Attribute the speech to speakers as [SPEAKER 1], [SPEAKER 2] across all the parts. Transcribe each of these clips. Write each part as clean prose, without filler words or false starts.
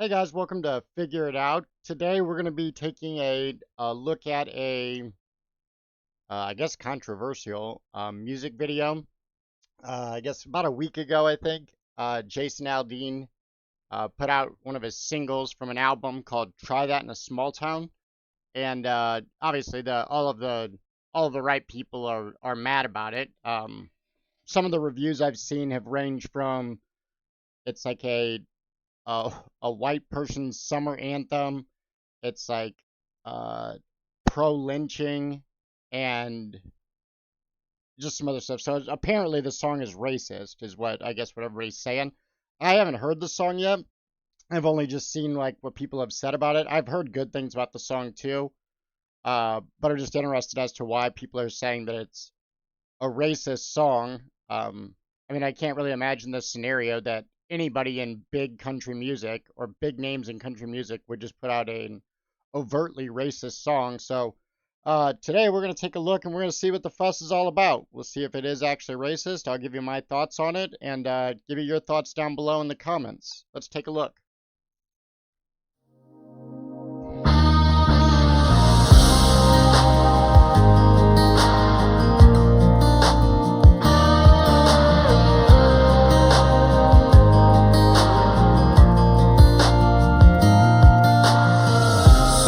[SPEAKER 1] Hey guys, welcome to Figure It Out. Today we're going to be taking a look at I guess, controversial music video. I guess about a week ago, I think, Jason Aldean put out one of his singles from an album called "Try That in a Small Town," and obviously all of the right people are mad about it. Some of the reviews I've seen have ranged from it's like a a white person's summer anthem. It's like uh, pro lynching and just some other stuff. So apparently the song is racist, is what everybody's saying. I haven't heard the song yet. I've only just seen like what people have said about it. I've heard good things about the song too, but I'm just interested as to why people are saying that it's a racist song. I mean, I can't really imagine this scenario that anybody in big country music or big names in country music would just put out an overtly racist song. So today we're going to take a look and we're going to see what the fuss is all about. We'll see if it is actually racist. I'll give you my thoughts on it and give you your thoughts down below in the comments. Let's take a look.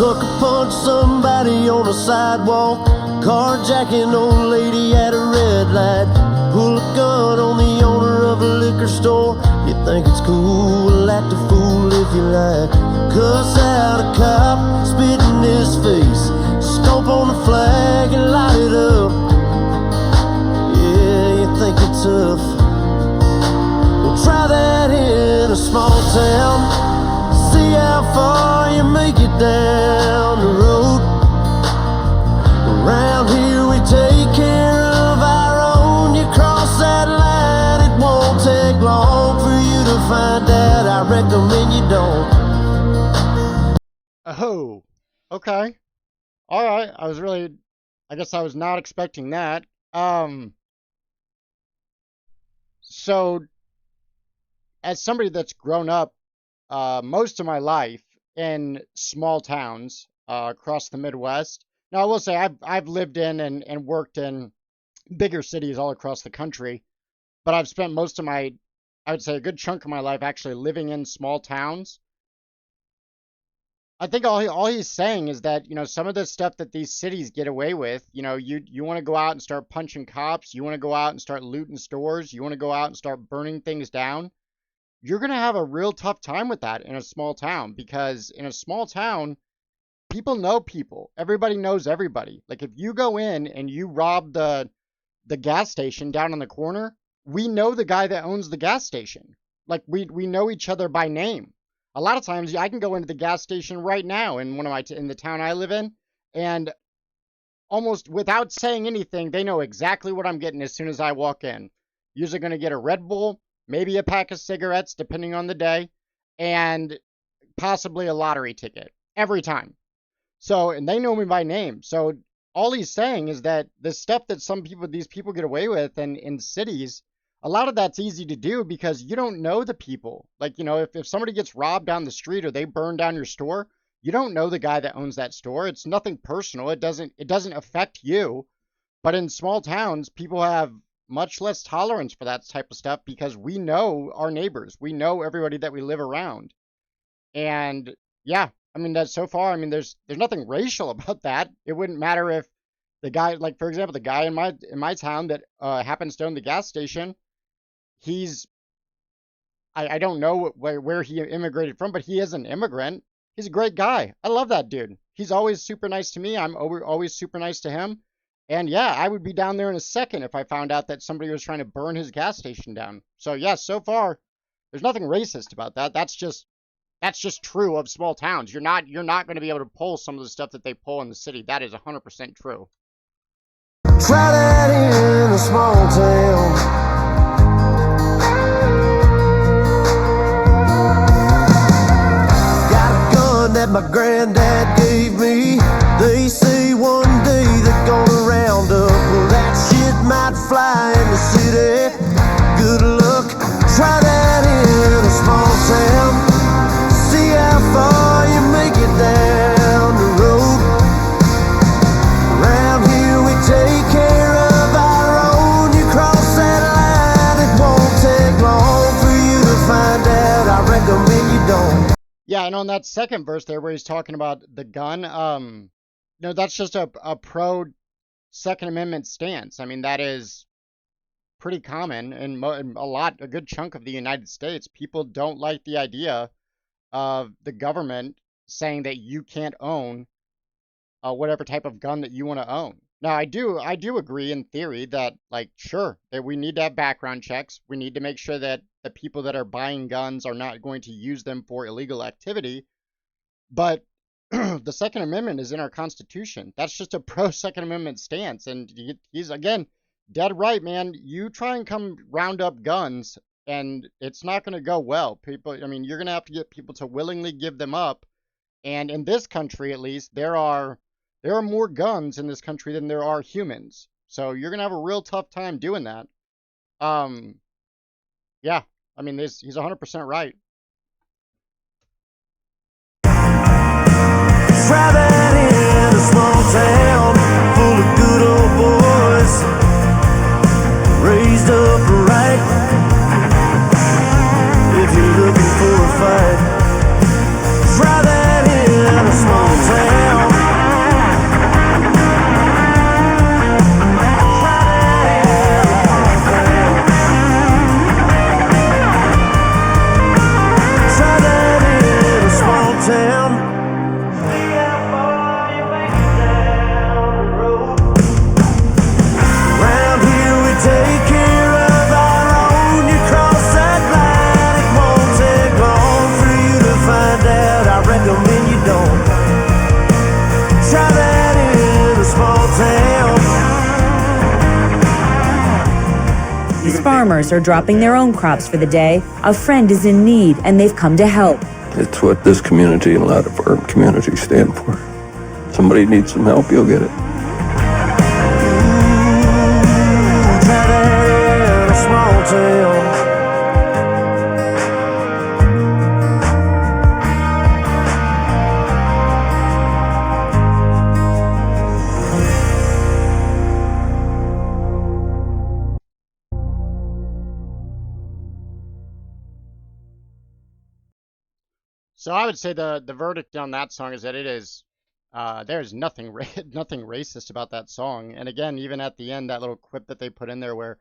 [SPEAKER 2] Sucker punch somebody on the sidewalk, carjacking old lady at a red light, pull a gun on the owner of a liquor store. You think it's cool, act a fool if you like, cuss out a cop, spit in his face, stomp on the flag and light it up. Yeah, you think you're tough? Well, try that in a small town. See how far you make it down the road. Around here we take care of our own. You cross that line, it won't take long for you to find out. I recommend you don't.
[SPEAKER 1] Oh, okay. All right. I guess I was not expecting that. So as somebody that's grown up most of my life in small towns across the Midwest. Now, I will say I've lived in and worked in bigger cities all across the country, but I've spent most of I would say a good chunk of my life actually living in small towns. I think all he's saying is that, some of the stuff that these cities get away with, you want to go out and start punching cops, you want to go out and start looting stores, you want to go out and start burning things down. You're going to have a real tough time with that in a small town, because in a small town, people know people. Everybody knows everybody. Like if you go in and you rob the gas station down on the corner, we know the guy that owns the gas station. Like we know each other by name. A lot of times I can go into the gas station right now in in the town I live in, and almost without saying anything, they know exactly what I'm getting as soon as I walk in. Usually going to get a Red Bull, maybe a pack of cigarettes, depending on the day, and possibly a lottery ticket every time. So, and they know me by name. So all he's saying is that the stuff that these people get away with in cities, a lot of that's easy to do because you don't know the people. Like, if somebody gets robbed down the street or they burn down your store, you don't know the guy that owns that store. It's nothing personal. It doesn't affect you. But in small towns, people have much less tolerance for that type of stuff because we know our neighbors. We know everybody that we live around. And yeah, I mean, that so far, I mean, there's nothing racial about that. It wouldn't matter if the guy, like for example, the guy in my town that happens to own the gas station, I don't know where he immigrated from, but he is an immigrant. He's a great guy. I love that dude. He's always super nice to me. I'm always super nice to him. And yeah, I would be down there in a second if I found out that somebody was trying to burn his gas station down. So yeah, so far, there's nothing racist about that. That's just true of small towns. You're not going to be able to pull some of the stuff that they pull in the city. That is 100% true.
[SPEAKER 2] Try that in a small town. Got a gun that my granddad gave me. They say one day they're gonna round up. Well, that shit might fly in the city. Good luck. Try that in a small town. See how
[SPEAKER 1] Yeah, and on that second verse there where he's talking about the gun, no, that's just a pro Second Amendment stance. I mean, that is pretty common in a good chunk of the United States. People don't like the idea of the government saying that you can't own whatever type of gun that you want to own. Now, I do agree in theory that, like, sure, that we need to have background checks. We need to make sure that the people that are buying guns are not going to use them for illegal activity. But the Second Amendment is in our Constitution. That's just a pro Second Amendment stance. And he's, again, dead right, man. You try and come round up guns, and it's not going to go well. People, I mean, you're going to have to get people to willingly give them up. And in this country, at least, there are more guns in this country than there are humans. So you're going to have a real tough time doing that. Um, yeah, I mean, he's 100% right.
[SPEAKER 2] Driving in a small town full of good old boys, raised up right. If you're looking for a fight, driving in a small town. Driving in a small town. Take care of our own. You cross that line, it won't take long for you to find out. I recommend you don't try that in a small town.
[SPEAKER 3] These farmers are dropping their own crops for the day. A friend is in need, and they've come to help.
[SPEAKER 4] It's what this community and a lot of our communities stand for. Somebody needs some help, you'll get it.
[SPEAKER 1] So I would say the verdict on that song is that there's nothing nothing racist about that song. And again, even at the end, that little quip that they put in there where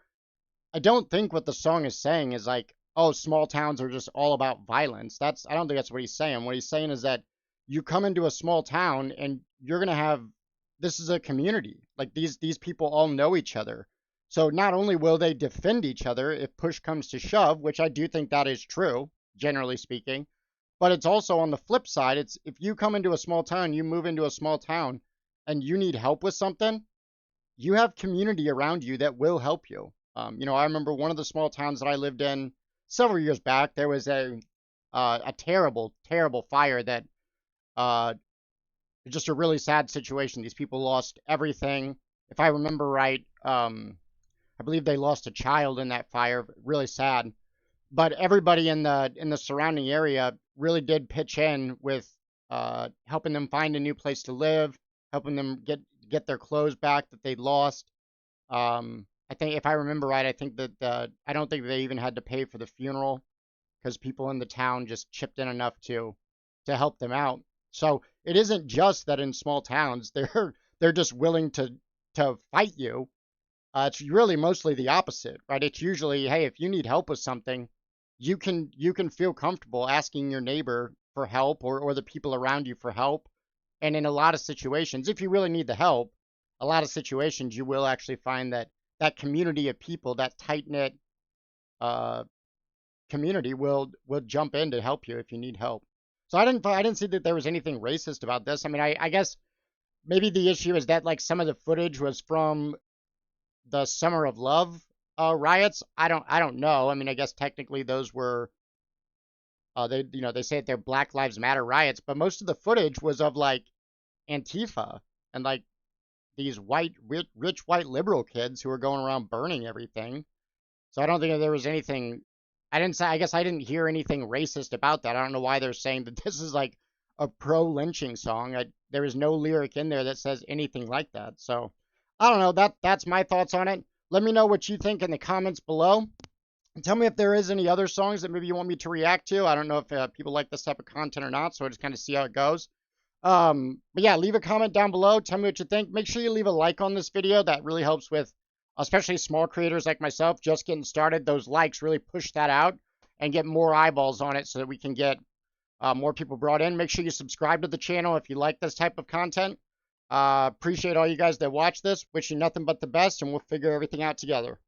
[SPEAKER 1] I don't think what the song is saying is like, oh, small towns are just all about violence. I don't think that's what he's saying. What he's saying is that you come into a small town and you're gonna have this is a community. Like these people all know each other. So not only will they defend each other if push comes to shove, which I do think that is true, generally speaking, but it's also on the flip side. It's if you come into a small town, you move into a small town and you need help with something, you have community around you that will help you. I remember one of the small towns that I lived in several years back. There was a terrible, terrible fire that just a really sad situation. These people lost everything. If I remember right, I believe they lost a child in that fire. Really sad. But everybody in the surrounding area really did pitch in with helping them find a new place to live, helping them get their clothes back that they'd lost. I think if I remember right, I think that I don't think they even had to pay for the funeral because people in the town just chipped in enough to help them out. So it isn't just that in small towns they're just willing to fight you. It's really mostly the opposite, right? It's usually, hey, if you need help with something, you can feel comfortable asking your neighbor for help or the people around you for help. And in a lot of situations, if you really need the help, a lot of situations you will actually find that community of people, that tight knit uh, community will jump in to help you if you need help. So I didn't see that there was anything racist about this. I mean, I guess maybe the issue is that like some of the footage was from the Summer of Love riots. I don't know. I mean, I guess technically those were they say that they're Black Lives Matter riots, but most of the footage was of like Antifa and like these rich white liberal kids who were going around burning everything. So I don't think that there was anything. I guess I didn't hear anything racist about that. I don't know why they're saying that this is like a pro lynching song. There is no lyric in there that says anything like that. So I don't know. That's my thoughts on it. Let me know what you think in the comments below. Tell me if there is any other songs that maybe you want me to react to. I don't know if people like this type of content or not, so I just kind of see how it goes. But yeah, leave a comment down below. Tell me what you think. Make sure you leave a like on this video. That really helps with, especially small creators like myself, just getting started. Those likes really push that out and get more eyeballs on it so that we can get more people brought in. Make sure you subscribe to the channel if you like this type of content. Appreciate all you guys that watch this. Wish you nothing but the best, and we'll figure everything out together.